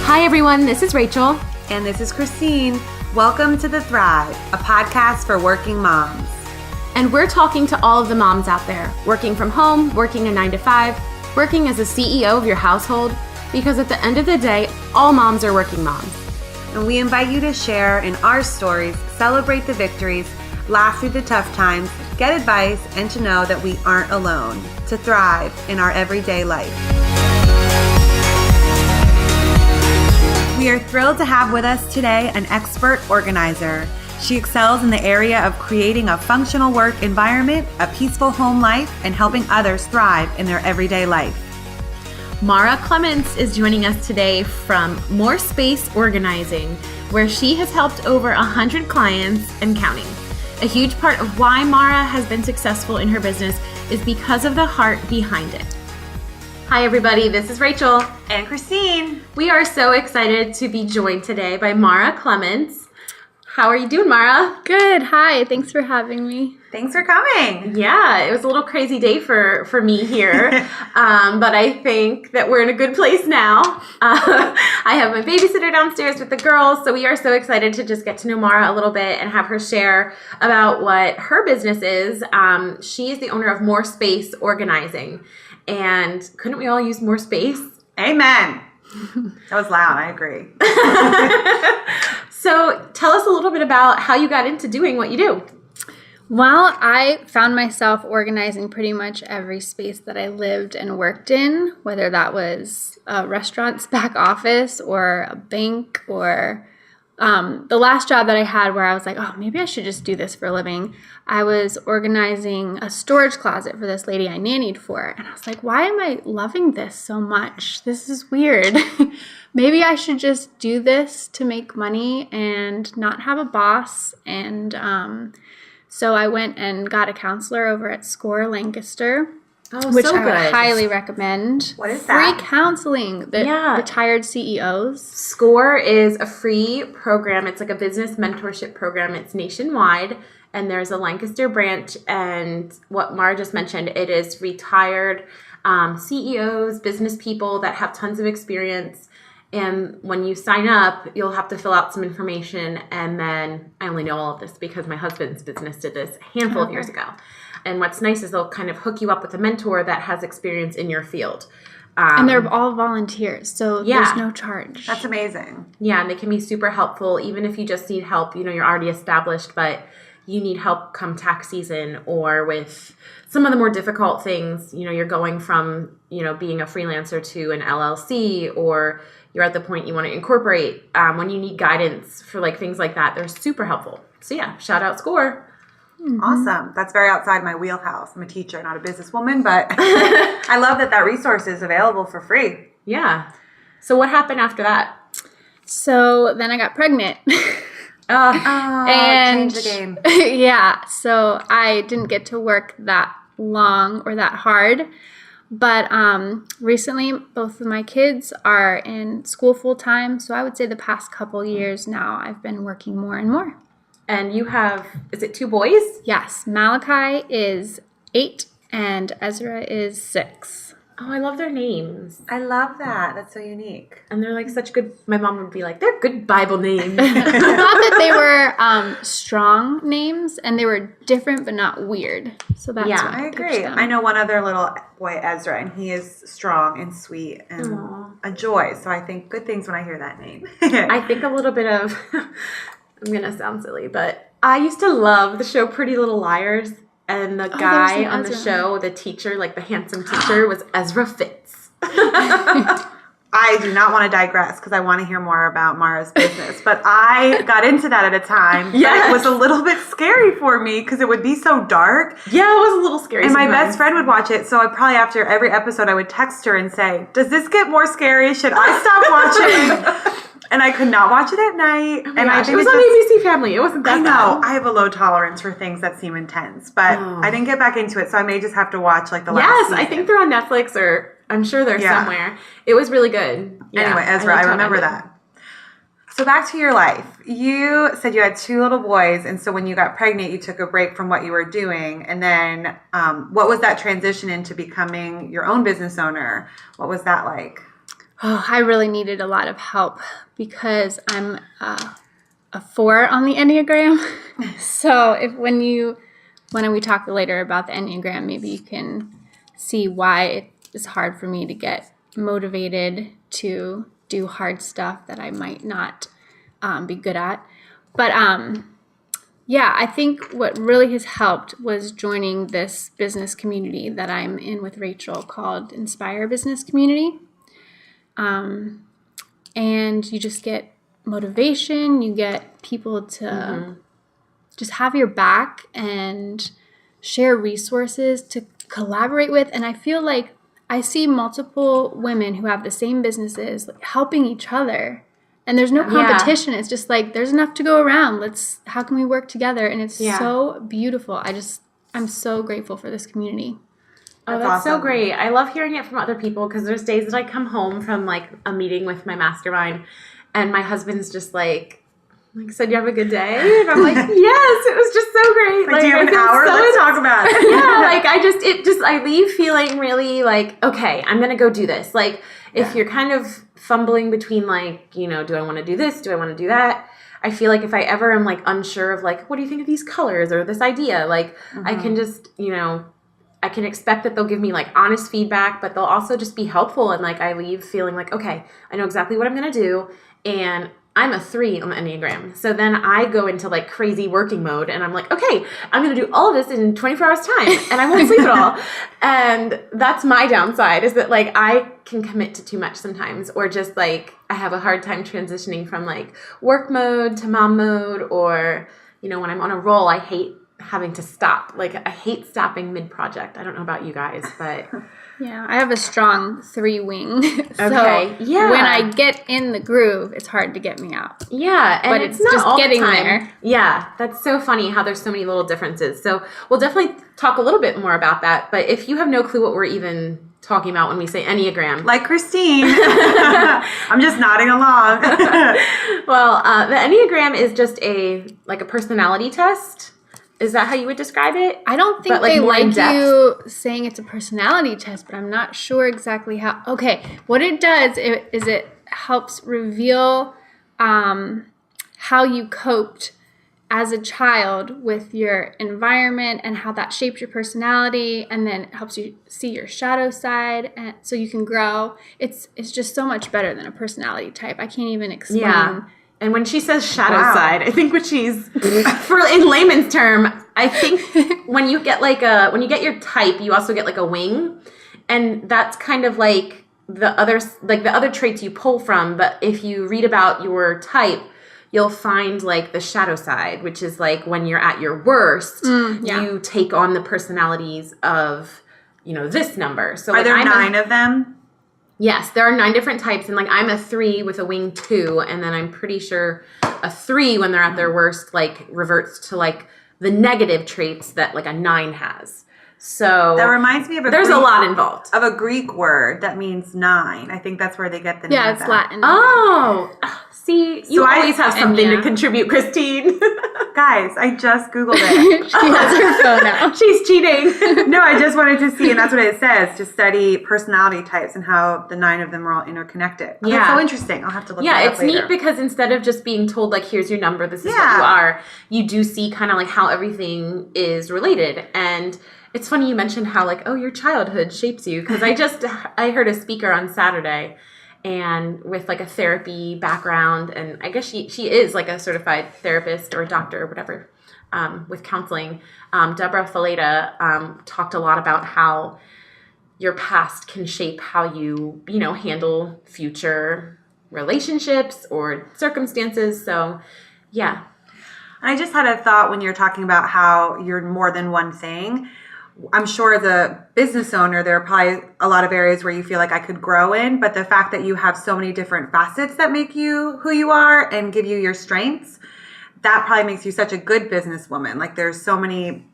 Hi everyone, this is Rachel. And this is Christine. Welcome to The Thrive, a podcast for working moms. And we're talking to all of the moms out there, working from home, working a 9 to 5, working as a CEO of your household, because at the end of the day, all moms are working moms. And we invite you to share in our stories, celebrate the victories, laugh through the tough times, get advice, and to know that we aren't alone, to thrive in our everyday life. We are thrilled to have with us today an expert organizer. She excels in the area of creating a functional work environment, a peaceful home life, and helping others thrive in their everyday life. Mara Clements is joining us today from MoreSPACE Organizing, where she has helped over 100 clients and counting. A huge part of why Mara has been successful in her business is because of the heart behind it. Hi everybody, this is Rachel. And Christine. We are so excited to be joined today by Mara Clements. How are you doing, Mara? Good. Hi. Thanks for having me. Thanks for coming. Yeah, it was a little crazy day for me here, but I think that we're in a good place now. I have my babysitter downstairs with the girls, so we are so excited to just get to know Mara a little bit and have her share about what her business is. She is the owner of MoreSPACE Organizing, and couldn't we all use more space? Amen. That was loud. I agree. So tell us a little bit about how you got into doing what you do. Well, I found myself organizing pretty much every space that I lived and worked in, whether that was a restaurant's back office or a bank or the last job that I had where I was like, oh, maybe I should just do this for a living. I was organizing a storage closet for this lady I nannied for. And I was like, why am I loving this so much? This is weird. Maybe I should just do this to make money and not have a boss. And so I went and got a counselor over at SCORE Lancaster. Oh, which so I would good. highly recommend. What is that? Free counseling. Retired CEOs. SCORE is a free program. It's like a business mentorship program. It's nationwide, and there's a Lancaster branch. And what Mara just mentioned, it is retired CEOs, business people that have tons of experience. And when you sign up, you'll have to fill out some information. And then I only know all of this because my husband's business did this a handful of years ago. And what's nice is they'll kind of hook you up with a mentor that has experience in your field. And they're all volunteers, so there's no charge. That's amazing. Yeah, and they can be super helpful, even if you just need help. You know, you're already established, but you need help come tax season or with some of the more difficult things. You know, you're going from, being a freelancer to an LLC, or you're at the point you want to incorporate. When you need guidance for like things like that, they're super helpful. So yeah, shout out SCORE. Mm-hmm. Awesome. That's very outside my wheelhouse. I'm a teacher, not a businesswoman, but I love that resource is available for free. Yeah. So what happened after that? So then I got pregnant. And changed the game. Yeah. So I didn't get to work that long or that hard. But recently, both of my kids are in school full time. So I would say the past couple years now, I've been working more and more. And you have, is it 2 boys? Yes. Malachi is 8 and Ezra is 6. Oh, I love their names. I love that. That's so unique. And they're like such good, my mom would be like, they're good Bible names. I thought that they were strong names and they were different but not weird. So that's why I agree. I know one other little boy, Ezra, and he is strong and sweet and a joy. So I think good things when I hear that name. I think a little bit of... I'm going to sound silly, but I used to love the show Pretty Little Liars, and the guy on the show, the teacher, like the handsome teacher, was Ezra Fitz. I do not want to digress because I want to hear more about Mara's business, but I got into that at a time that was a little bit scary for me because it would be so dark. Yeah, it was a little scary. And my best friend would watch it, so I probably after every episode I would text her and say, does this get more scary? Should I stop watching? And I could not watch it at night. Oh and I think it was on ABC Family. It wasn't that bad. I have a low tolerance for things that seem intense, but I didn't get back into it, so I may just have to watch like the last season. I think they're on Netflix, or I'm sure they're somewhere. It was really good. Yeah. Anyway, Ezra, I remember that. So back to your life. You said you had 2 little boys, and so when you got pregnant, you took a break from what you were doing. And then what was that transition into becoming your own business owner? What was that like? I really needed a lot of help because I'm a 4 on the Enneagram. So when we talk later about the Enneagram, maybe you can see why it is hard for me to get motivated to do hard stuff that I might not be good at. But yeah, I think what really has helped was joining this business community that I'm in with Rachel called Inspire Business Community. And you just get motivation, you get people to just have your back and share resources to collaborate with. And I feel like I see multiple women who have the same businesses helping each other. And there's no competition. It's just like, there's enough to go around. How can we work together? And it's so beautiful. I'm so grateful for this community. Oh, that's awesome. So great. I love hearing it from other people because there's days that I come home from like a meeting with my mastermind and my husband's just like, so did you have a good day? And I'm like, yes, it was just so great. Like do you have an hour? Let's talk about it. Yeah, like I leave feeling really like, okay, I'm going to go do this. Like if you're kind of fumbling between like, do I want to do this? Do I want to do that? I feel like if I ever am like unsure of like, what do you think of these colors or this idea? Like I can just, I can expect that they'll give me like honest feedback, but they'll also just be helpful. And like I leave feeling like, okay, I know exactly what I'm going to do. And I'm a 3 on the Enneagram. So then I go into like crazy working mode and I'm like, okay, I'm going to do all of this in 24 hours time and I won't sleep at all. And that's my downside is that like I can commit to too much sometimes or just like I have a hard time transitioning from like work mode to mom mode or, when I'm on a roll, I hate having to stop. Like I hate stopping mid-project. I don't know about you guys, but... Yeah, I have a strong 3 wing. So okay. Yeah. when I get in the groove, it's hard to get me out. Yeah, and but it's not just all getting the time. There. Yeah, that's so funny how there's so many little differences. So we'll definitely talk a little bit more about that. But if you have no clue what we're even talking about when we say Enneagram. Like Christine. I'm just nodding along. Well, the Enneagram is just a personality test. Is that how you would describe it? I don't think they like you saying it's a personality test, but I'm not sure exactly how. Okay, what it does is it helps reveal how you coped as a child with your environment and how that shaped your personality, and then it helps you see your shadow side, and so you can grow. It's just so much better than a personality type. I can't even explain. Yeah. And when she says shadow side, I think what she's, in layman's term, I think when you get your type, you also get like a wing, and that's kind of like the other traits you pull from. But if you read about your type, you'll find like the shadow side, which is like when you're at your worst, you take on the personalities of, this number. So are there 9 of them? Yes, there are 9 different types, and like I'm a 3 with a wing 2, and then I'm pretty sure a 3 when they're at their worst like reverts to like the negative traits that like a 9 has. So that reminds me of there's a lot involved of a Greek word that means 9. I think that's where they get the name. Yeah, it's Latin. Oh, see, you always have something to contribute, Christine. Guys, I just Googled it. She has her phone out. She's cheating. No, I just wanted to see, and that's what it says, to study personality types and how the 9 of them are all interconnected. Oh, that's so interesting. I'll have to look that up later. It's neat because instead of just being told, like, here's your number, this is what you are, you do see kind of like how everything is related. And it's funny you mentioned how, like, your childhood shapes you. Because I heard a speaker on Saturday, and with like a therapy background, and I guess she is like a certified therapist or a doctor or whatever with counseling. Deborah Faleta talked a lot about how your past can shape how you handle future relationships or circumstances. So yeah. I just had a thought when you're talking about how you're more than one thing. I'm sure as a business owner, there are probably a lot of areas where you feel like I could grow in, but the fact that you have so many different facets that make you who you are and give you your strengths, that probably makes you such a good businesswoman. Like there's so many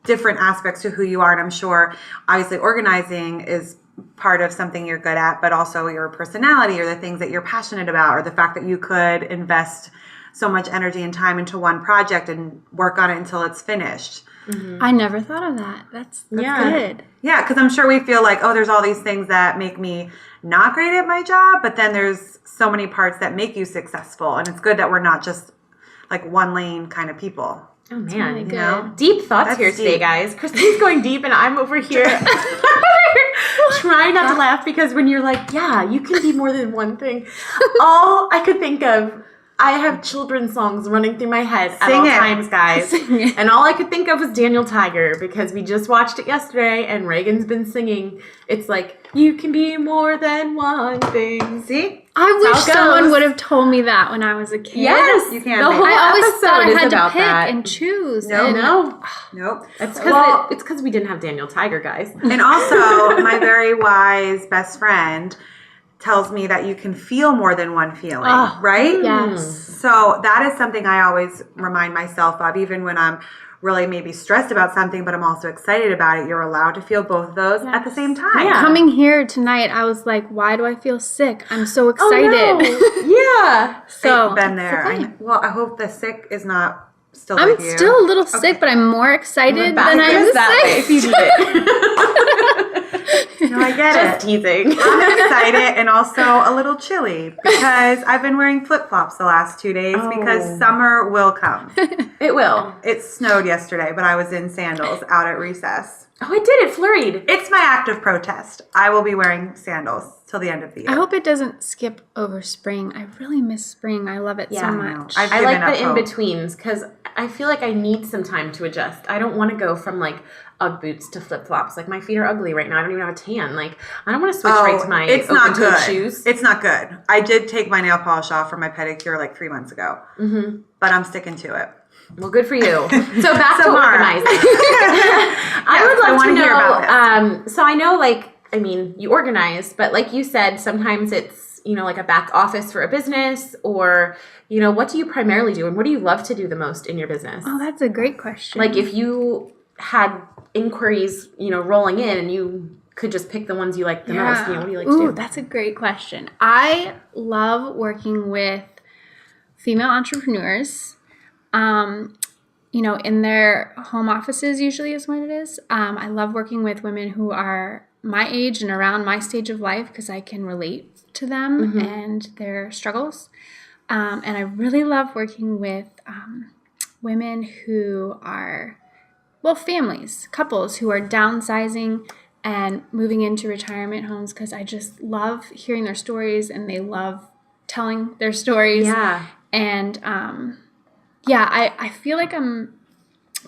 different aspects to who you are, and I'm sure obviously organizing is part of something you're good at, but also your personality or the things that you're passionate about or the fact that you could invest so much energy and time into one project and work on it until it's finished. I never thought of that. That's good. Yeah, because I'm sure we feel like, oh, there's all these things that make me not great at my job, but then there's so many parts that make you successful. And it's good that we're not just like one lane kind of people. Oh, man. Really You good. know? Deep thoughts here today, guys. Christine's going deep, and I'm over here trying not to laugh because when you're like, yeah, you can be more than one thing. All I could think of, I have children's songs running through my head at all times, guys. And all I could think of was Daniel Tiger because we just watched it yesterday and Reagan's been singing. It's like, you can be more than one thing. See? I wish someone would have told me that when I was a kid. Yes, you can. The whole I always thought I episode had is to about pick that. and choose. Nope. It's because we didn't have Daniel Tiger, guys. And also, my very wise best friend tells me that you can feel more than one feeling, right? Yes. So that is something I always remind myself of, even when I'm really maybe stressed about something, but I'm also excited about it. You're allowed to feel both of those at the same time. Yeah. Coming here tonight, I was like, why do I feel sick? I'm so excited. Yeah. So I've been there. it's okay. Well, I hope the sick is not still I'm with you. still a little sick, but I'm more excited than I am sick. If you did it. No, I get Just it. teasing. I'm excited and also a little chilly because I've been wearing flip-flops the last 2 days because summer will come. It will. It snowed yesterday, but I was in sandals out at recess. Oh, it did. It flurried. It's my act of protest. I will be wearing sandals till the end of the year. I hope it doesn't skip over spring. I really miss spring. I love it so much. I've I like given up the hope. in-betweens because I feel like I need some time to adjust. I don't want to go from like Ugg boots to flip-flops. Like my feet are ugly right now. I don't even have a tan. Like I don't want to switch right to my it's not open-toed good. shoes. It's not good. I did take my nail polish off for my pedicure like 3 months ago, but I'm sticking to it. Well, good for you. So back to Mara. organizing. I would love wanna to know. hear about So I know, you organize, but like you said, sometimes it's like a back office for a business, or what do you primarily do, and what do you love to do the most in your business? Oh, that's a great question. Like if you had inquiries, rolling in, and you could just pick the ones you like the most. What do you like to do? That's a great question. I love working with female entrepreneurs. In their home offices usually is what it is. I love working with women who are my age and around my stage of life because I can relate to them and their struggles. And I really love working with women who are, families, couples who are downsizing and moving into retirement homes because I just love hearing their stories and they love telling their stories. Yeah. And I feel like I'm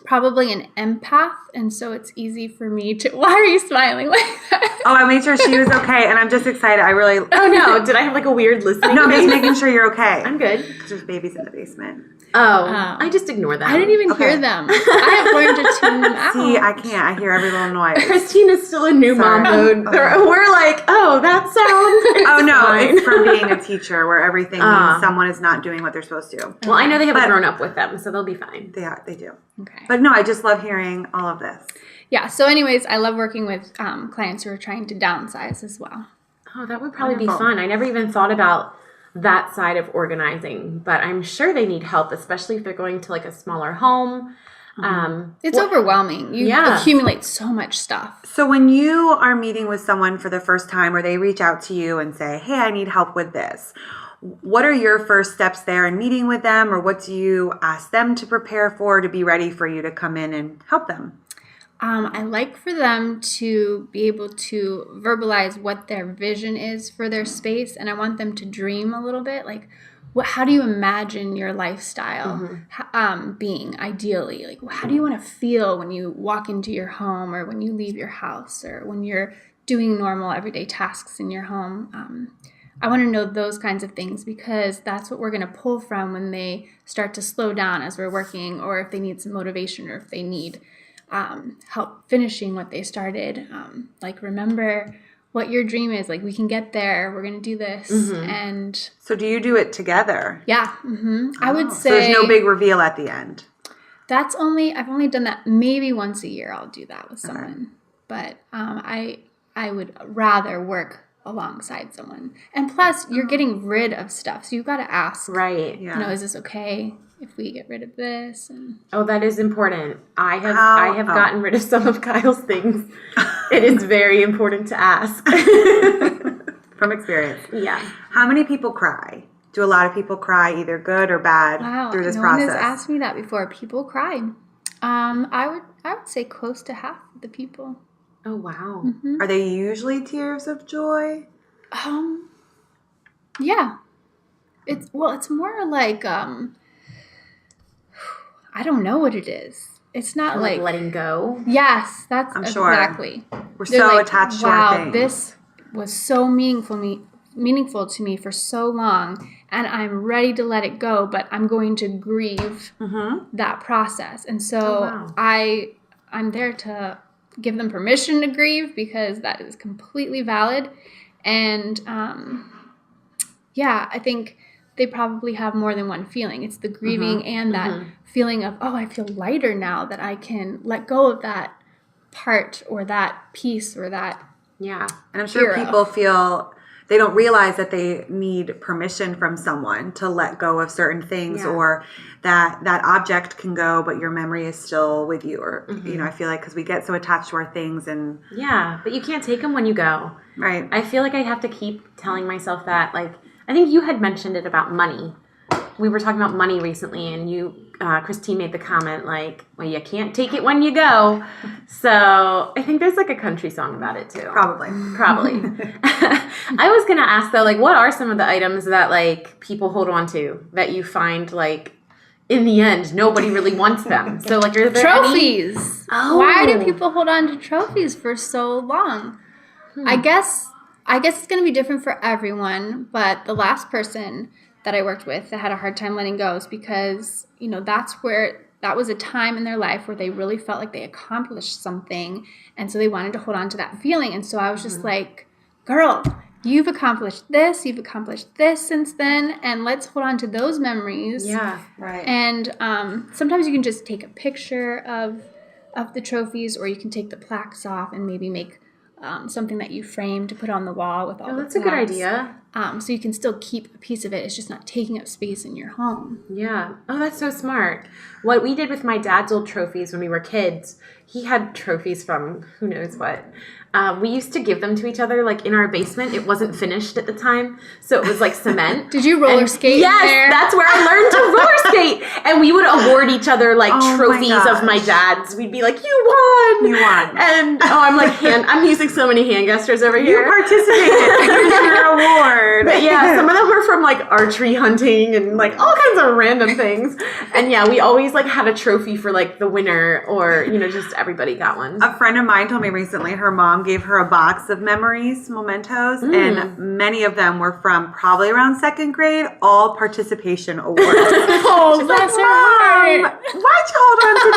probably an empath, and so it's easy for me to. Why are you smiling like that? Oh, I made sure she was okay, and I'm just excited. I really. Oh no! Did I have like a weird listening? No, I'm just face? making sure you're okay. I'm good. Because there's babies in the basement. I just ignore them. I didn't even hear them. I have learned to tune them out. See, I can't. I hear every little noise. Christine is still in new mom mode. We're like, that sound. Oh no, fine. it's from being a teacher where everything means someone is not doing what they're supposed to. Well, I know they have a grown up with them, so they'll be fine. They do. Okay. But no, I just love hearing all of this. Yeah. So, anyways, I love working with clients who are trying to downsize as well. Oh, that would probably be fun. I never even thought about that side of organizing, but I'm sure they need help, especially if they're going to like a smaller home. It's overwhelming. You accumulate so much stuff. So when you are meeting with someone for the first time or they reach out to you and say, hey, I need help with this, what are your first steps there in meeting with them, or what do you ask them to prepare for to be ready for you to come in and help them? I like for them to be able to verbalize what their vision is for their space, and I want them to dream a little bit. Like, how do you imagine your lifestyle being ideally? Like, how do you want to feel when you walk into your home, or when you leave your house, or when you're doing normal everyday tasks in your home? I want to know those kinds of things because that's what we're going to pull from when they start to slow down as we're working, or if they need some motivation, or if they need help finishing what they started. Remember what your dream is. Like, we can get there. We're going to do this. And so do you do it together? Yeah. I would say. So there's no big reveal at the end. I've only done that maybe once a year. I'll do that with someone. But I would rather work alongside someone. And plus, you're getting rid of stuff. So you've got to ask, Right. Yeah. you know, is this okay if we get rid of this? And Oh, that is important. I have gotten rid of some of Kyle's things. It is very important to ask. From experience. Yeah. How many people cry? Do a lot of people cry either good or bad through this no process? one has asked me that before. People cry. I would say close to half of the people. Oh, wow. Are they usually tears of joy? Yeah. It's more like I don't know what it is. It's not Like letting go. Yes, that's I'm sure. exactly. We're They're so like, attached to our wow, things. this was so meaningful to me for so long, and I'm ready to let it go, but I'm going to grieve that process. And so I'm there to give them permission to grieve, because that is completely valid. And I think they probably have more than one feeling. It's the grieving and that feeling of, oh, I feel lighter now that I can let go of that part or that piece or that. Yeah. And I'm sure people feel they don't realize that they need permission from someone to let go of certain things, or that object can go, but your memory is still with you. Or, you know, I feel like because we get so attached to our things and. Yeah, but you can't take them when you go. Right. I feel like I have to keep telling myself that. Like, I think you had mentioned it about money. We were talking about money recently, and you, Christine, made the comment like, well, you can't take it when you go. So I think there's like a country song about it too. Probably. I was going to ask though, like, what are some of the items that like people hold on to that you find like in the end, nobody really wants them? So like, are there Trophies. Oh. Why do people hold on to trophies for so long? I guess it's going to be different for everyone, but the last person that I worked with that had a hard time letting go is because, you know, that was a time in their life where they really felt like they accomplished something, and so they wanted to hold on to that feeling. And so I was just like, girl, you've accomplished this since then, and let's hold on to those memories. Yeah, right. And sometimes you can just take a picture of the trophies, or you can take the plaques off and maybe make something that you frame to put on the wall with all the plaques. That's a good idea. So you can still keep a piece of it. It's just not taking up space in your home. Yeah. Oh, that's so smart. What we did with my dad's old trophies when we were kids, he had trophies from who knows what. We used to give them to each other, like in our basement. It wasn't finished at the time, so it was like cement. Did you roller skate? Yes, there? that's where I learned to roller skate. And we would award each other like trophies of my dad's. We'd be like, "You won! You won!" And I'm using so many hand gestures over here. You participated. Here's your award. But yeah, some of them were from like archery hunting and like all kinds of random things. And yeah, we always like had a trophy for like the winner, or you know, just everybody got one. A friend of mine told me recently her mom gave her a box of memories, mementos, and many of them were from probably around second grade, all participation awards. Oh, that's Mom, why'd you hold on to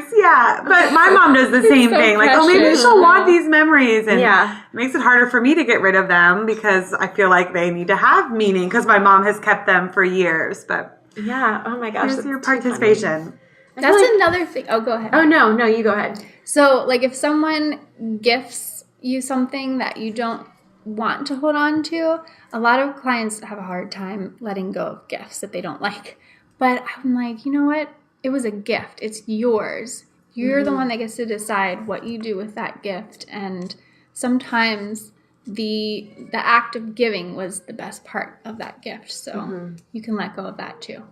these? Yeah, but my mom does the same so thing. Like, oh, maybe precious. she'll want these memories. And Yeah. it makes it harder for me to get rid of them because I feel like they need to have meaning because my mom has kept them for years. But Yeah. Oh my gosh. here's that's your too funny. participation. That's another thing. Oh, go ahead. Oh no, you go ahead. So, like, if someone gifts you something that you don't want to hold on to, a lot of clients have a hard time letting go of gifts that they don't like. But I'm like, you know what? It was a gift. It's yours. You're the one that gets to decide what you do with that gift. And sometimes the act of giving was the best part of that gift. So you can let go of that too.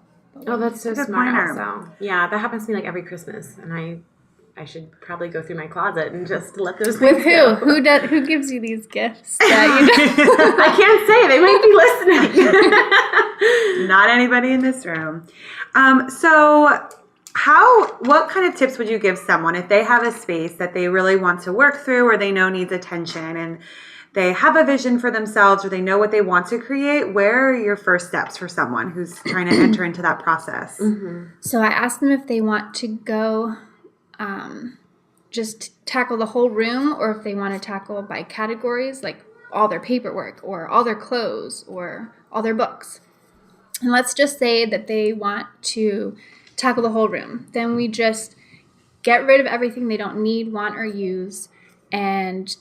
Oh, that's so Good smart. pointer. Also, yeah, that happens to me like every Christmas, and I should probably go through my closet and just let those things With go. who gives you these gifts? That you don't? I can't say. They might be listening. Not anybody in this room. What kind of tips would you give someone if they have a space that they really want to work through or they know needs attention and they have a vision for themselves or they know what they want to create? Where are your first steps for someone who's trying to enter into that process? So I asked them if they want to go just tackle the whole room or if they want to tackle by categories, like all their paperwork or all their clothes or all their books. And let's just say that they want to tackle the whole room. Then we just get rid of everything they don't need, want, or use, and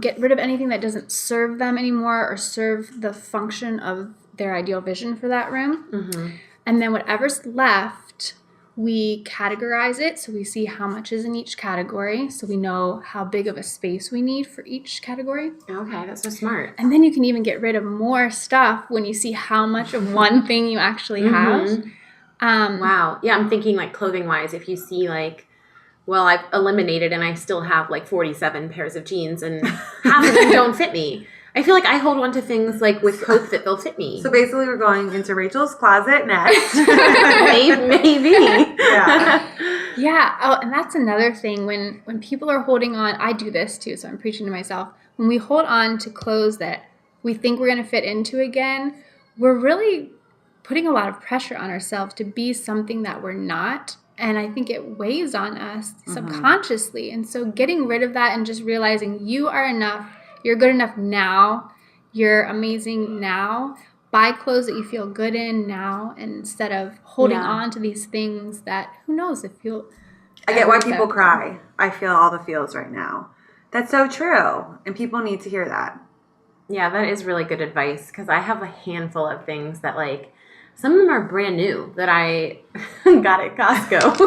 get rid of anything that doesn't serve them anymore or serve the function of their ideal vision for that room. Mm-hmm. And then whatever's left, we categorize it. So we see how much is in each category. So we know how big of a space we need for each category. Okay, that's so smart. And then you can even get rid of more stuff when you see how much of one thing you actually have. Wow. Yeah, I'm thinking like clothing wise, if you see like, well, I've eliminated and I still have like 47 pairs of jeans and half of them don't fit me. I feel like I hold on to things like with hope that they'll fit me. So basically we're going into Rachel's closet next. Maybe. Yeah. Yeah. Oh, and that's another thing. When people are holding on, I do this too, so I'm preaching to myself. When we hold on to clothes that we think we're going to fit into again, we're really putting a lot of pressure on ourselves to be something that we're not. And I think it weighs on us subconsciously. And so getting rid of that and just realizing you are enough. You're good enough now. You're amazing now. Buy clothes that you feel good in now, and instead of holding on to these things that who knows if you'll. I get why people cry. I feel all the feels right now. That's so true, and people need to hear that. Yeah, that is really good advice because I have a handful of things that like some of them are brand new that I got at Costco.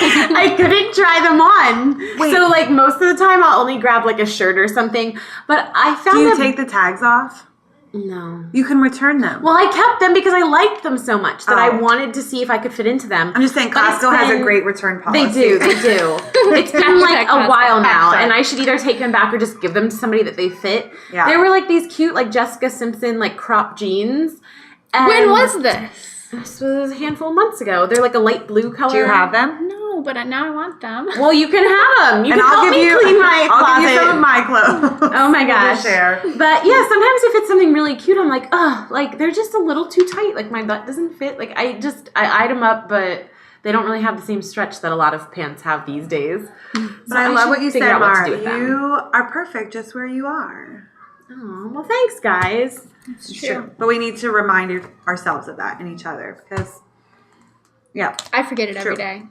I couldn't try them on. Wait. So like most of the time I'll only grab like a shirt or something. But I found Do you take the tags off? No. You can return them. Well, I kept them because I liked them so much that I wanted to see if I could fit into them. I'm just saying Costco has a great return policy. They do. It's been like a while now, and I should either take them back or just give them to somebody that they fit. Yeah. There were like these cute like Jessica Simpson like crop jeans. When was this? This was a handful of months ago. They're like a light blue color. Do you have them? No, but now I want them. Well, you can have them. You can help me clean my closet. I'll give you some of my clothes. Oh my gosh. Share. But yeah, sometimes if it's something really cute, I'm like, oh, like they're just a little too tight. Like my butt doesn't fit. Like I eyed them up, but they don't really have the same stretch that a lot of pants have these days. But I love what you said, Mara. You are perfect just where you are. Oh, well, thanks, guys. It's true. But we need to remind ourselves of that and each other because, I forget it every day.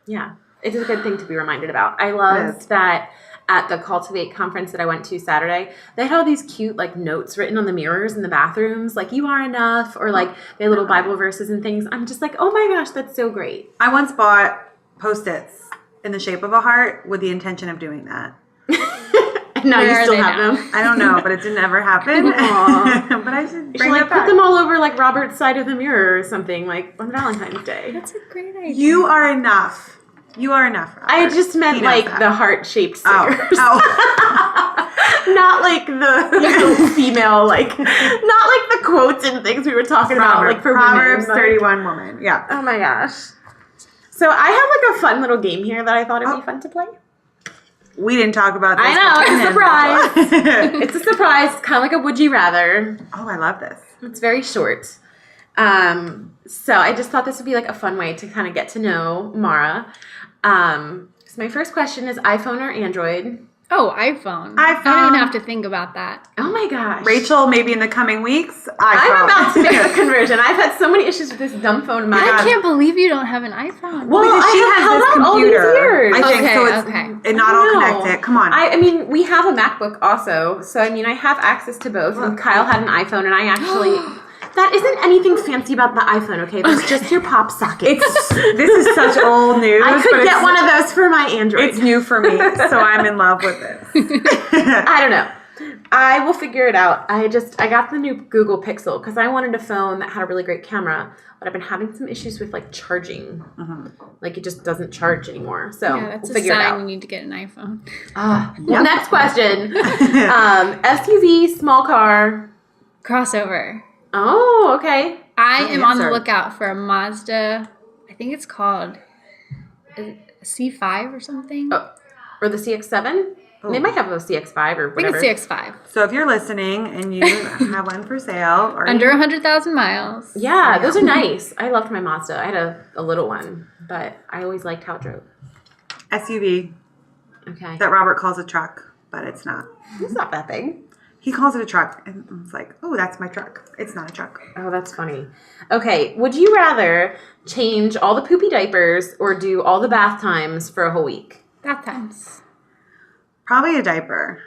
Yeah, it is a good thing to be reminded about. I loved that at the Cultivate conference that I went to Saturday, they had all these cute like notes written on the mirrors in the bathrooms, like "You are enough," or like they had little Bible verses and things. I'm just like, oh my gosh, that's so great. I once bought Post-its in the shape of a heart with the intention of doing that. Now you still have them. I don't know, but it didn't ever happen. But I should bring like it back. Put them all over like Robert's side of the mirror or something like on Valentine's Day. That's a great idea. You are enough. You are enough, Robert. I just meant like the heart-shaped stickers. Oh. Not like the female, like not like the quotes and things we were talking about, like for Proverbs women. 31 woman. Yeah. Oh my gosh. So I have like a fun little game here that I thought it'd be fun to play. We didn't talk about this. I know, it's a surprise. It's a surprise. It's kind of like a would you rather. Oh, I love this. It's very short. So I just thought this would be like a fun way to kind of get to know Mara. So my first question is iPhone or Android? Oh, iPhone. I don't even have to think about that. Oh my gosh. Rachel, maybe in the coming weeks, iPhone. I'm about to make the conversion. I've had so many issues with this dumb phone of mine. I can't believe you don't have an iPhone. Well, because she has this computer. All these years. I think so. It's not all connected. Come on. I mean, we have a MacBook also, so I mean, I have access to both. And Kyle had an iPhone, and I actually. That isn't anything fancy about the iPhone, okay? That's just your pop socket. This is such old news. I could get one of those for my Android. It's new for me, so I'm in love with this. I don't know. I will figure it out. I got the new Google Pixel because I wanted a phone that had a really great camera, but I've been having some issues with like charging. Like it just doesn't charge anymore. So that's we'll figure it out. a sign you need to get an iPhone. Well, next question. SUV, small car. Crossover. Oh, okay. I am on the lookout for a Mazda. I think it's called a C5 or something. Oh, or the CX-7? Oh. They might have a CX-5 or whatever. I think it's CX-5. So if you're listening and you have one for sale. Or under 100,000 miles. Yeah, those are nice. I loved my Mazda. I had a little one, but I always liked how it drove. SUV. Okay. That Robert calls a truck, but it's not. It's not that big. He calls it a truck, and it's like, oh, that's my truck. It's not a truck. Oh, that's funny. Okay, would you rather change all the poopy diapers or do all the bath times for a whole week? Bath times. Probably a diaper.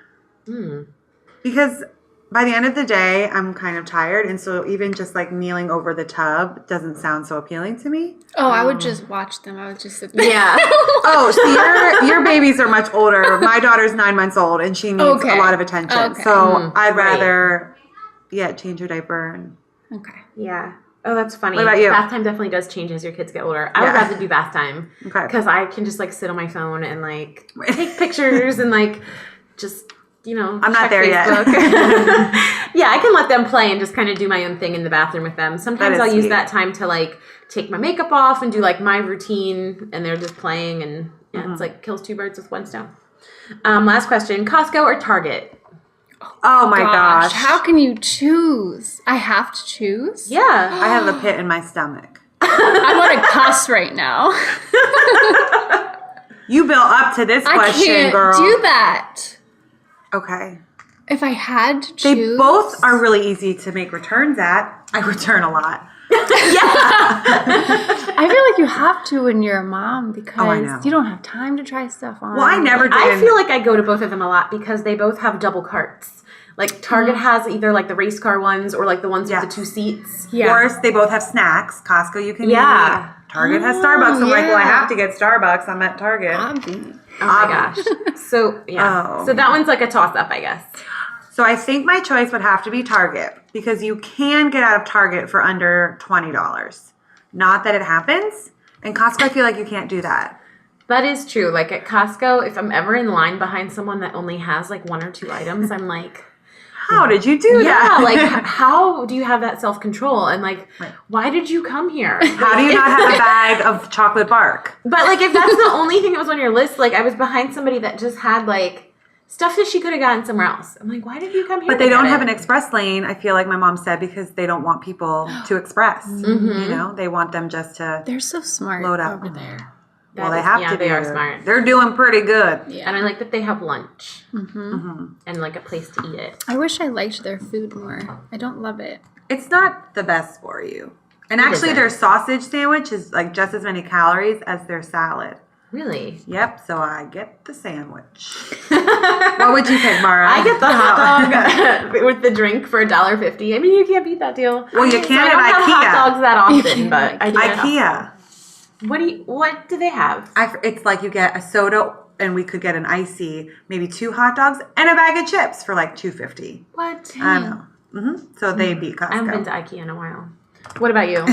Because by the end of the day, I'm kind of tired. And so even just like kneeling over the tub doesn't sound so appealing to me. Oh, I would just watch them. I would just sit there. Yeah. Oh, so your babies are much older. My daughter's 9 months old and she needs a lot of attention. Okay. So I'd rather, change her diaper. And Okay. Yeah. Oh, that's funny. What about you? Bath time definitely does change as your kids get older. I would rather do bath time. Okay. Because I can just like sit on my phone and like take pictures and like just, I'm not there Facebook. yet. Yeah, I can let them play and just kind of do my own thing in the bathroom with them. Sometimes I'll use sweet. that time to like take my makeup off and do like my routine and they're just playing and it's like kills two birds with one stone. Last question, Costco or Target? Oh my gosh. How can you choose? I have to choose? Yeah. I have a pit in my stomach. I want to cuss right now. You built up to this question, I can't girl. do that. Okay. If I had to They choose. both are really easy to make returns at. I return a lot. I feel like you have to when you're a mom because you don't have time to try stuff on. Well, I never did. I feel like I go to both of them a lot because they both have double carts. Like Target has either like the race car ones or like the ones with the 2 seats. Yeah. Of course, they both have snacks. Costco, you can eat. Target has Starbucks. I'm like, well, I have to get Starbucks. I'm at Target. Oh my gosh. So, So that one's like a toss-up, I guess. So I think my choice would have to be Target because you can get out of Target for under $20. Not that it happens. And Costco, I feel like you can't do that. That is true. Like at Costco, if I'm ever in line behind someone that only has like 1 or 2 items, I'm like... How did you do that? Yeah, like how do you have that self-control? And like, why did you come here? How do you not have a bag of chocolate bark? But like, if that's the only thing that was on your list, like I was behind somebody that just had like stuff that she could have gotten somewhere else. I'm like, why did you come here? But they don't have an express lane, I feel like my mom said, because they don't want people to express. You know, they want them just to They're so smart load up over there. Well, they have to be. They are smart. They're doing pretty good. Yeah. And I like that they have lunch and like a place to eat it. I wish I liked their food more. I don't love it. It's not the best for you. And actually, their sausage sandwich is like just as many calories as their salad. Really? Yep, so I get the sandwich. What would you pick, Mara? I get the hot dog with the drink for $1.50. I mean, you can't beat that deal. Well, you So can I at don't have hot IKEA. dogs that often, but I do. IKEA. What do they have? It's like you get a soda, and we could get an icy, maybe 2 hot dogs, and a bag of chips for like $2.50. What? I know. So they beat Costco. I haven't been to IKEA in a while. What about you?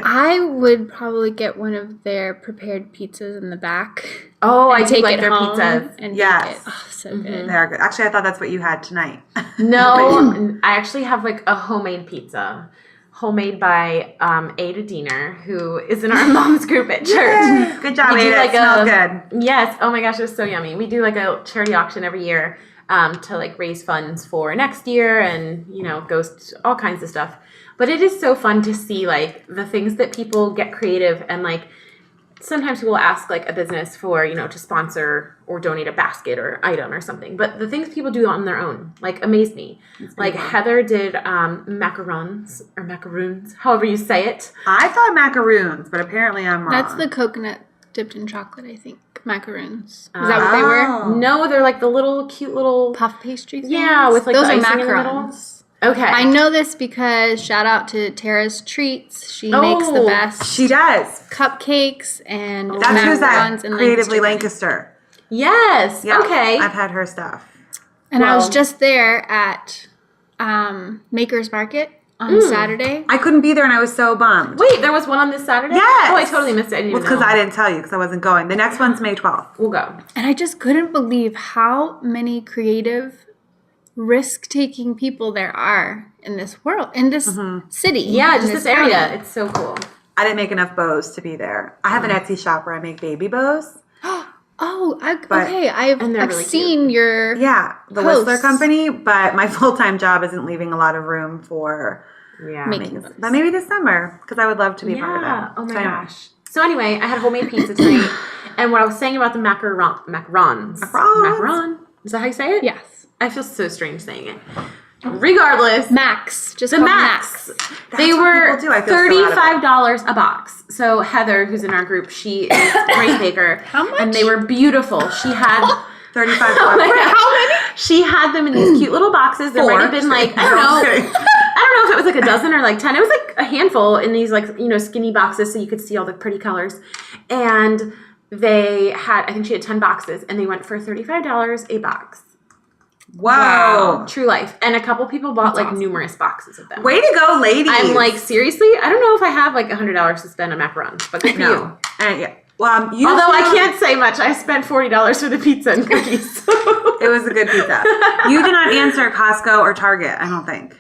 I would probably get one of their preprepared pizzas in the back. Oh, I do take like it their home pizzas. and Yes. bake it. Oh, so good. They're good. Actually, I thought that's what you had tonight. No, I actually have like a homemade pizza. Homemade by Ada Diener, who is in our mom's group at church. Good job, We do Ada. like It smells good. Yes. Oh my gosh, it was so yummy. We do like a charity auction every year to like raise funds for next year and, goes to all kinds of stuff. But it is so fun to see like the things that people get creative and like sometimes people ask like a business for, to sponsor or donate a basket or item or something. But the things people do on their own, like, amaze me. Like Heather did macarons or macaroons, however you say it. I thought macaroons, but apparently I'm wrong. That's the coconut dipped in chocolate, I think. Macaroons. Is that what they were? No, they're like the little cute little Puff pastries? Yeah, with like those the are icing in the middle. macarons. Okay. I know this because shout out to Tara's Treats. She makes the best She does. cupcakes and That's who's macarons at in Creatively Lancaster. Lancaster. Yes. Yeah, Okay. I've had her stuff. And I was just there at Maker's Market on Saturday. I couldn't be there and I was so bummed. Wait, there was one on this Saturday? Yes. Oh, I totally missed it. I didn't Well, even because know. I didn't tell you because I wasn't going. The next one's May 12th. We'll go. And I just couldn't believe how many creative, risk-taking people there are in this world, in this city. Yeah, in just this area. county. It's so cool. I didn't make enough bows to be there. I have an Etsy shop where I make baby bows. Oh, But- okay. I've really seen your... Yeah, the Posts. Whistler Company, but my full-time job isn't leaving a lot of room for Yeah. Making those. but maybe this summer because I would love to be part of Yeah. it. Oh my So, gosh. So anyway, I had homemade pizza tonight, and what I was saying about the macarons. Macaron. Is that how you say it? Yes. I feel so strange saying it. Regardless, Max. Just the call Max. That's They what were people do. I feel so out of it. $35 a box. So Heather, who's in our group, she is a great baker. How much? And they were beautiful. She had $35. How many? She had them in these cute little boxes. There might have been like, I don't know if it was like a dozen or like 10. It was like a handful in these like, skinny boxes so you could see all the pretty colors. And I think she had 10 boxes and they went for $35 a box. Wow. True life. And a couple people bought like numerous boxes of them. Way to go, ladies. I'm like, seriously? I don't know if I have like $100 to spend on macarons, but good for you. Yeah. Well, although I can't say much. I spent $40 for the pizza and cookies. It was a good pizza. You did not answer Costco or Target, I don't think.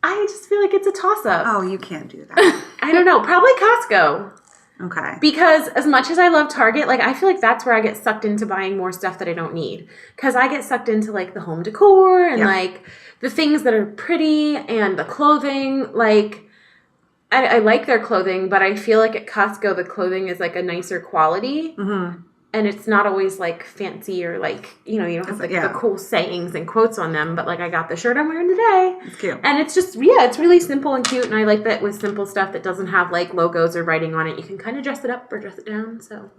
I just feel like it's a toss-up. Oh, you can't do that. I don't know. Probably Costco. Okay. Because as much as I love Target, like I feel like that's where I get sucked into buying more stuff that I don't need. Because I get sucked into like the home decor and like the things that are pretty and the clothing. Like I like their clothing, but I feel like at Costco the clothing is like a nicer quality. Mm-hmm. And it's not always like fancy or like, you don't have like the cool sayings and quotes on them. But like I got the shirt I'm wearing today. It's cute. And it's just, it's really simple and cute. And I like that with simple stuff that doesn't have like logos or writing on it. You can kind of dress it up or dress it down. So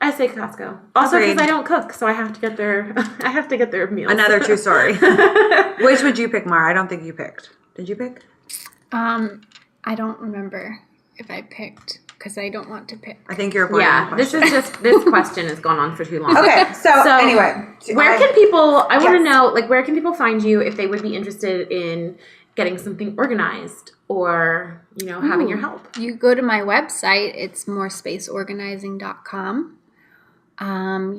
I say Costco. Also because I don't cook. So I have to get their meals. Another true story. Which would you pick, Mara? I don't think you picked. Did you pick? I don't remember if I picked. Because I don't want to pick. I think you're avoiding the question. This question has gone on for too long. Okay, so anyway. Where can people, I want to know, like, where can people find you if they would be interested in getting something organized or, having your help? You go to my website. It's morespaceorganizing.com.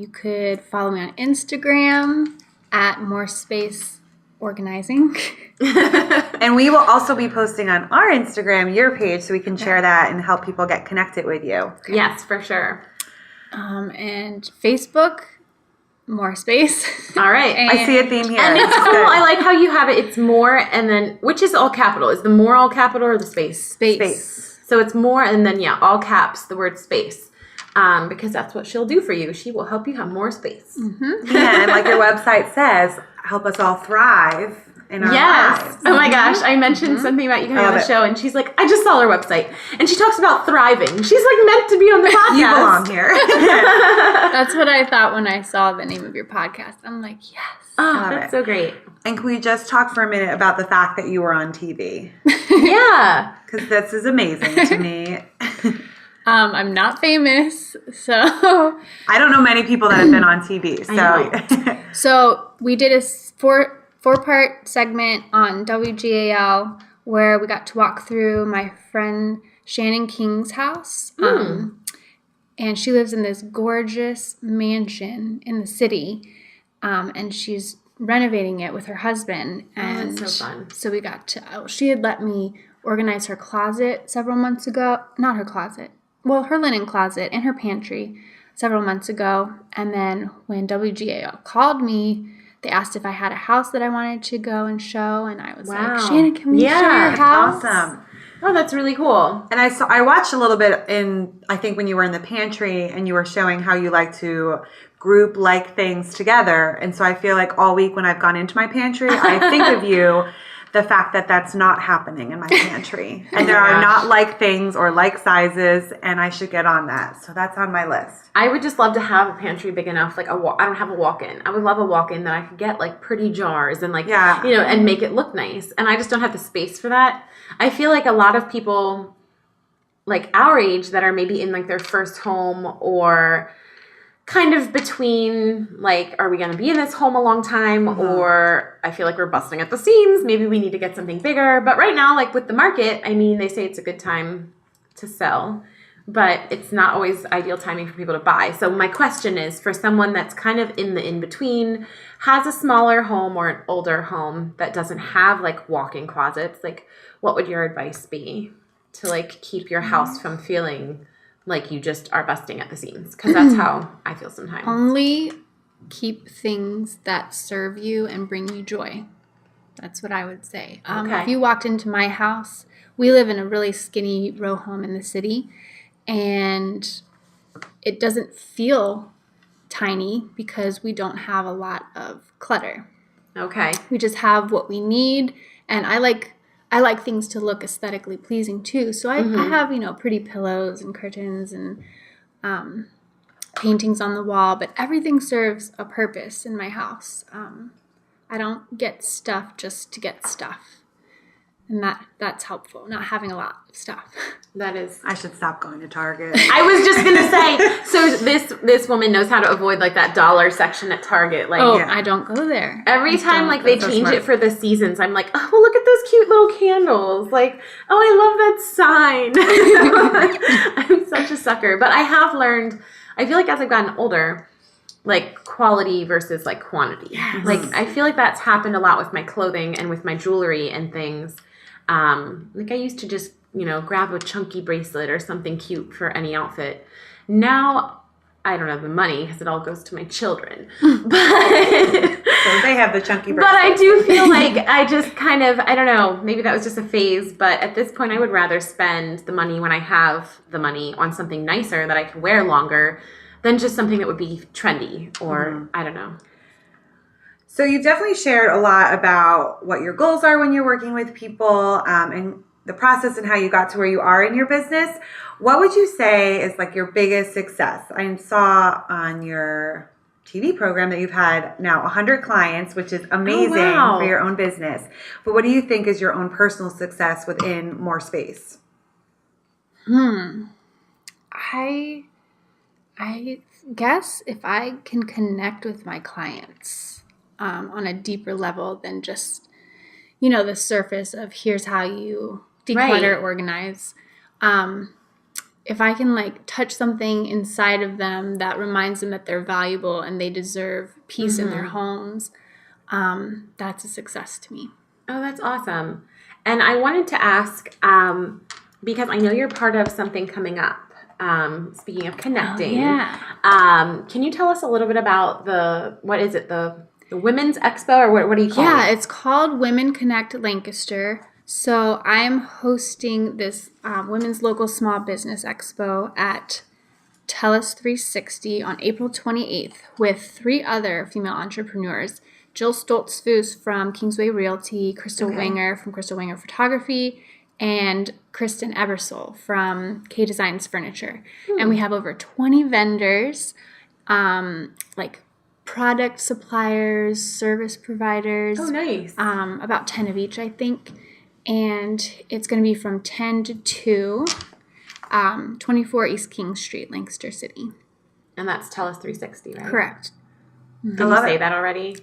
You could follow me on Instagram at MoreSPACE Organizing. And we will also be posting on our Instagram, your page, so we can share that and help people get connected with you. Yes, for sure. And Facebook, MoreSpace. All right. I see a theme here. And it's cool. I like how you have it. It's more and then, which is all capital? Is the more all capital or the space? Space. So it's more and then, all caps, the word space. Because that's what she'll do for you. She will help you have more space. Mm-hmm. And like your website says, help us all thrive in our lives. Oh my gosh. I mentioned something about you coming on the show and she's like, I just saw her website. And she talks about thriving. She's like meant to be on the podcast. You belong here. That's what I thought when I saw the name of your podcast. I'm like, yes. Oh, that's so great. And can we just talk for a minute about the fact that you were on TV? Yeah. Because this is amazing to me. I'm not famous, so I don't know many people that have been on TV. So we did a four-part segment on WGAL where we got to walk through my friend Shannon King's house, and she lives in this gorgeous mansion in the city, and she's renovating it with her husband. And that's so fun. So we got to. She had let me organize her closet several months ago. Not her closet. Well, her linen closet and her pantry several months ago. And then when WGAL called me, they asked if I had a house that I wanted to go and show. And I was like, Shannon, can we show your house? Awesome. Oh, that's really cool. And I watched a little bit I think when you were in the pantry and you were showing how you like to group things together. And so I feel like all week when I've gone into my pantry, I think of you. The fact that that's not happening in my pantry. And there are not like things or like sizes, and I should get on that. So that's on my list. I would just love to have a pantry big enough, like I don't have a walk-in. I would love a walk-in that I could get like pretty jars and and make it look nice. And I just don't have the space for that. I feel like a lot of people like our age that are maybe in like their first home or kind of between, like, are we going to be in this home a long time? Mm-hmm. Or I feel like we're busting at the seams. Maybe we need to get something bigger. But right now, like with the market, I mean, they say it's a good time to sell. But it's not always ideal timing for people to buy. So my question is, for someone that's kind of in the in-between, has a smaller home or an older home that doesn't have, like, walk-in closets, like, what would your advice be to, like, keep your house from feeling like you just are busting at the seams? Because that's how I feel sometimes. Only keep things that serve you and bring you joy. That's what I would say. Okay. If you walked into my house, we live in a really skinny row home in the city, and it doesn't feel tiny because we don't have a lot of clutter. Okay. We just have what we need, and I like things to look aesthetically pleasing too. So I have, pretty pillows and curtains and paintings on the wall, but everything serves a purpose in my house. I don't get stuff just to get stuff. And that's helpful, not having a lot of stuff. That is. I should stop going to Target. I was just gonna say. So this woman knows how to avoid like that dollar section at Target. Like, I don't go there. Every time like they change it for the seasons, I'm like, oh, well, look at those cute little candles. Like, oh, I love that sign. I'm such a sucker. But I have learned. I feel like as I've gotten older, like quality versus like quantity. Yes. Like I feel like that's happened a lot with my clothing and with my jewelry and things. Like I used to just, grab a chunky bracelet or something cute for any outfit. Now I don't have the money because it all goes to my children. But so they have the chunky bracelet. But I do feel like I just kind of, I don't know, maybe that was just a phase. But at this point, I would rather spend the money when I have the money on something nicer that I can wear longer than just something that would be trendy or I don't know. So you've definitely shared a lot about what your goals are when you're working with people and the process and how you got to where you are in your business. What would you say is like your biggest success? I saw on your TV program that you've had now 100 clients, which is amazing for your own business. But what do you think is your own personal success within MoreSPACE? I guess if I can connect with my clients on a deeper level than just, the surface of here's how you declutter, organize. If I can like touch something inside of them that reminds them that they're valuable and they deserve peace in their homes, that's a success to me. Oh, that's awesome. And I wanted to ask, because I know you're part of something coming up. Speaking of connecting, can you tell us a little bit about the Women's Expo, or what do you call it? Yeah, it's called Women Connect Lancaster. So I'm hosting this Women's Local Small Business Expo at TELUS 360 on April 28th with 3 other female entrepreneurs. Jill Stoltzfus from Kingsway Realty, Crystal Winger from Crystal Winger Photography, and Kristen Ebersole from K Designs Furniture. And we have over 20 vendors, like product suppliers, service providers. Oh, nice. About 10 of each, I think. And it's going to be from 10 to 2, 24 East King Street, Lancaster City. And that's TELUS 360, right? Correct. Did you say that already?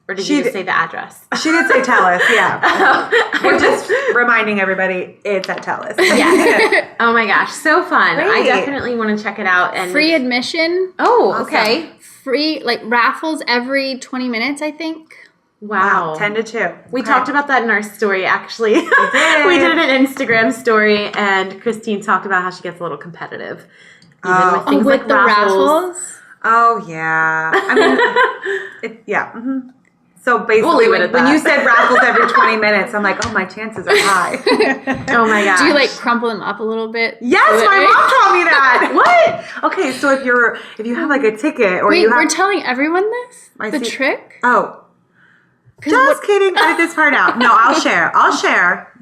Or did you just say the address? She did say TELUS, yeah. We're just reminding everybody it's at TELUS. Yeah. Oh my gosh, so fun. Great. I definitely want to check it out. And free admission. Oh, awesome. Okay. Free, like raffles every 20 minutes, I think. Wow. 10 to 2. We talked about that in our story, actually. We did an Instagram story, and Christine talked about how she gets a little competitive. Even with things like the raffles? Oh, yeah. I mean, So basically, we'll when you said raffles every 20 minutes, I'm like, oh, my chances are high. Oh my gosh. Do you like crumple them up a little bit? Yes, my mom taught me that. What? Okay, so if you have like a ticket or we're telling everyone this? The trick? Oh. Just kidding. Edit this part out. No, I'll share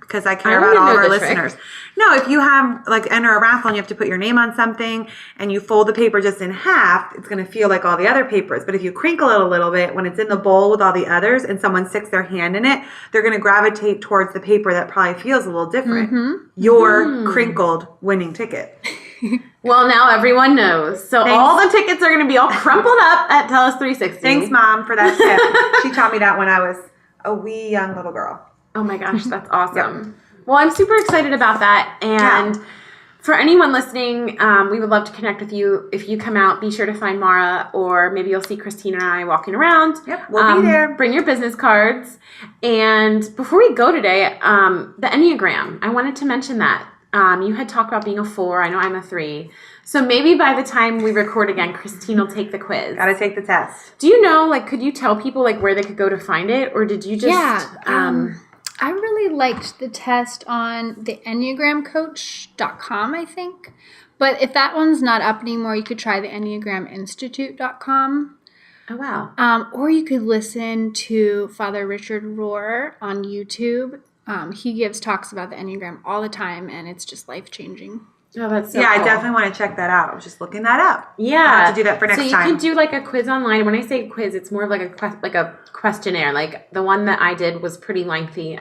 because I care about all of our listeners. No, if you have enter a raffle and you have to put your name on something and you fold the paper just in half, it's going to feel like all the other papers. But if you crinkle it a little bit when it's in the bowl with all the others and someone sticks their hand in it, they're going to gravitate towards the paper that probably feels a little different. Your crinkled winning ticket. Well, now everyone knows. So all the tickets are going to be all crumpled up at TELUS 360. Thanks, Mom, for that tip. She taught me that when I was a wee young little girl. Oh my gosh, that's awesome. Well, I'm super excited about that. And for anyone listening, we would love to connect with you. If you come out, be sure to find Mara, or maybe you'll see Christine and I walking around. Yep, we'll be there. Bring your business cards. And before we go today, the Enneagram, I wanted to mention that. You had talked about being a 4. I know I'm a 3. So maybe by the time we record again, Christine will take the quiz. Gotta take the test. Do you know, could you tell people, where they could go to find it? Or did you just... Yeah. I really liked the test on the enneagramcoach.com, I think. But if that one's not up anymore, you could try the enneagraminstitute.com. Oh, wow. Or you could listen to Father Richard Rohr on YouTube. He gives talks about the Enneagram all the time, and it's just life-changing. Oh, that's so Yeah, cool. I definitely want to check that out. I was just looking that up. Yeah. I'll have to do that for next time. So you time. can do like a quiz online. When I say quiz, it's more of like a questionnaire. Like the one that I did was pretty lengthy.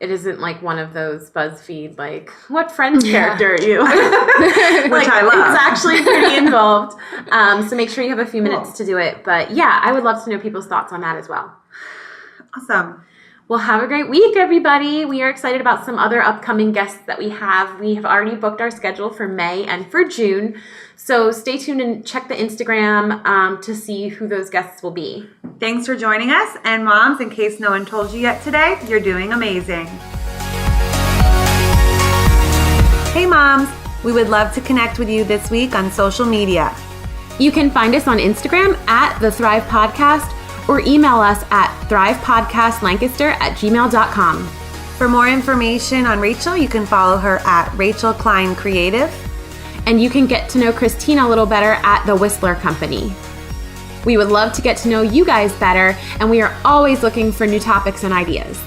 It isn't like one of those BuzzFeed, like, what Friends character are you? Which I love. It's actually pretty involved. So make sure you have a few minutes to do it. But yeah, I would love to know people's thoughts on that as well. Awesome. Well, have a great week, everybody. We are excited about some other upcoming guests that we have. We have already booked our schedule for May and for June. So stay tuned and check the Instagram to see who those guests will be. Thanks for joining us. And moms, in case no one told you yet today, you're doing amazing. Hey moms, we would love to connect with you this week on social media. You can find us on Instagram at The Thrive Podcast or email us at thrivepodcastlancaster@gmail.com. For more information on Rachel, you can follow her at Rachel Klein Creative. And you can get to know Christina a little better at The Whistler Company. We would love to get to know you guys better, and we are always looking for new topics and ideas.